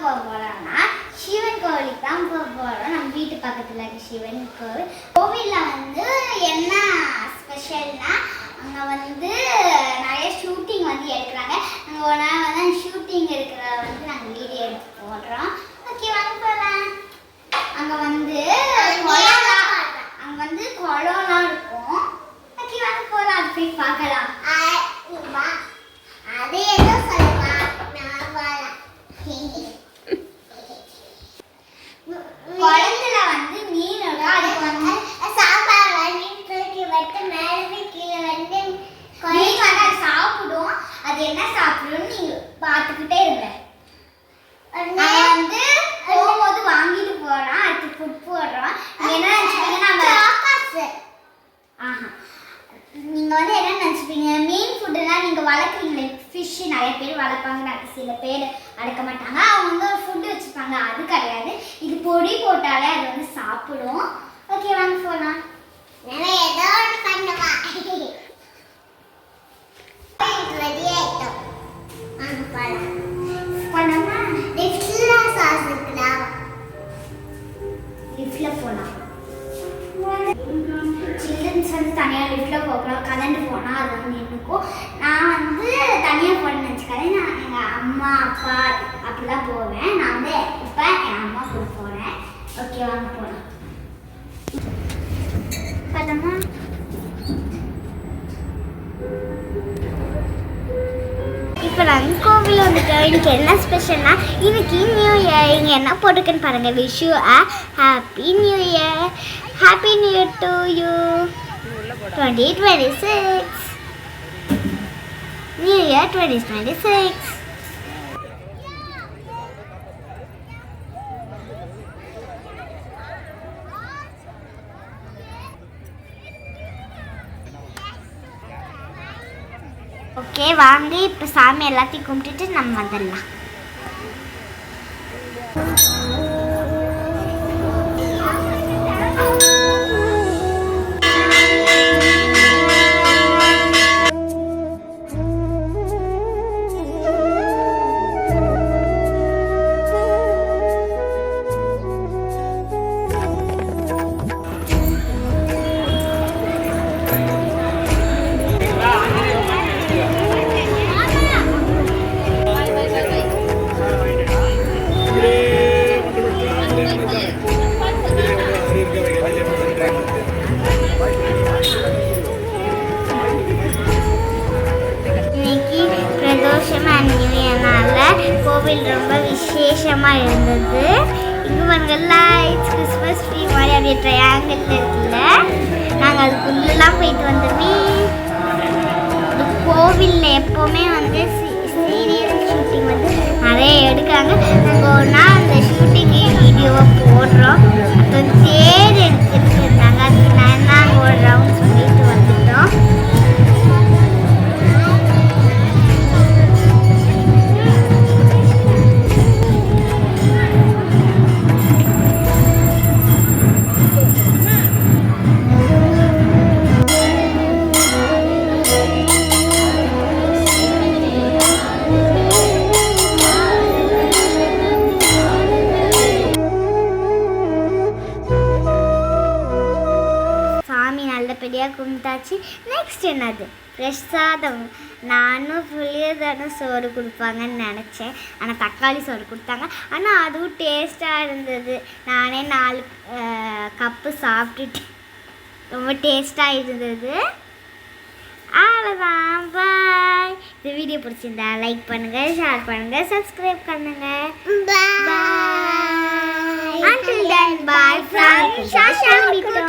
போக போகிறோம்னா சிவன் கோவிலுக்கு தான் போக போகிறோம். நம்ம வீட்டு பக்கத்தில் இருக்க சிவன் கோவில். கோவிலில் வந்து என்ன ஸ்பெஷல்னா அங்கே வந்து நிறைய ஷூட்டிங் வந்து எடுக்கிறாங்க. நாங்கள் ஒரு நாள் வந்து ஷூட்டிங் எடுக்கிறத வந்து நாங்கள் வீடியோ எடுத்து போடுறோம். ஓகே வாங்க போகலாம். அங்கே வந்து குளம்லாம் இருக்கும். ஓகே வாங்க போகலாம். அது போய் பார்க்கலாம். அது ஏதோ சொல்லலாம். குளத்துல வந்து மீன் அதுக்கு வந்து சாப்பாடு மீன் தூக்கி வெட்டு மேலே கீழே வந்து மீன் வந்து அது சாப்பிடும். அது என்ன சாப்பிடும்னு நீங்க பார்த்துக்கிட்டே இருங்க. வந்து போகும்போது வாங்கிட்டு போறோம். அடுத்து ஃபுட் போடுறோம். என்ன நினைச்சுப்பீங்க நீங்க வந்து என்ன நினைச்சுப்பீங்க மீன் ஃபுட்டுலாம் நீங்க வளர்க்குறீங்களே ஃபிஷ் நிறைய பேர் வளர்ப்பாங்க. சில பேர் வளர்க்க மாட்டாங்க. அவங்க வந்து ஒரு ஃபுட்டு வச்சுருப்பாங்க. அது கிடையாது. இது பொடி போட்டாலே அது வந்து சாப்பிடும். ஓகே வாங்க போகலாம். ஏதோ ஒன்று பண்ணுவா ரெடி ஆகிட்டோம். வாங்க போகலாம். பண்ணாமா லிஃப்ட்ல சாஸ் இருக்கலாம். லிஃப்ட்ல போகலாம். சில்ட்ரன்ஸ் வந்து தனியாக லிஃப்ட்டில் போகலாம். கலந்து போனால் அது வந்து நின்றுக்கும். நான் வந்து தனியாக போகணும்னு நினச்சிக்கிறேன். நான் எங்கள் அம்மா அப்பா அப்படி தான் போவேன். நான் வந்து இப்போ என் அம்மா கூட போகிறேன். ஓகே வாங்க போகலாம். பார்த்தோமா இப்போ நாங்கள் கோவில் வந்துட்டோம். இன்னைக்கு என்ன ஸ்பெஷல்னா இன்னைக்கு நியூ இயர். இங்கே என்ன போட்டிருக்குன்னு பாருங்கள். Wish you a happy new year. Happy new year to you 2026. New year 2026. Okay வாங்க இப்போ சாமி எல்லாத்தையும் கும்பிட்டுட்டு நம்ம வந்துடலாம். கோவில் ரொம்ப விசேஷமாக இருந்தது. இங்கே பாருங்க லைட்ஸ் கிறிஸ்மஸ் ட்ரீ மாதிரி அப்படியே ட்ரையாங்கிள் இருக்குல்ல. நாங்கள் அதுக்குள்ளெலாம் போயிட்டு வந்தோமே. இந்த கோவிலில் எப்போவுமே வந்து சீரியல் ஷூட்டிங் வந்து நிறைய எடுக்கிறாங்க. நாங்கள் ஒரு நாள் அந்த ஷூட்டிங்கே வீடியோவை போடுறோம். அப்புறம் தேர் எடுத்துகிட்டு இருந்தாங்க. அதுக்கு நாங்கள் ஒரு ரவுண்ட்ஸ் போயிட்டு வந்துட்டோம். நல்லபடியாக கும்பிட்டாச்சு. நெக்ஸ்ட் என்னது பிரசாதம். நானும் புளியோதரம் சோறு கொடுப்பாங்கன்னு நினச்சேன். ஆனால் தக்காளி சோறு கொடுத்தாங்க. ஆனால் அதுவும் டேஸ்ட்டாக இருந்தது. நானே 4 கப்பு சாப்பிட்டுட்டு ரொம்ப டேஸ்ட்டாக இருந்தது. அவ்வளோதான். பாய். இந்த வீடியோ பிடிச்சிருந்தா லைக் பண்ணுங்கள், ஷேர் பண்ணுங்கள், சப்ஸ்கிரைப் பண்ணுங்கள். பாய். Until then, bye from Shasha Mito.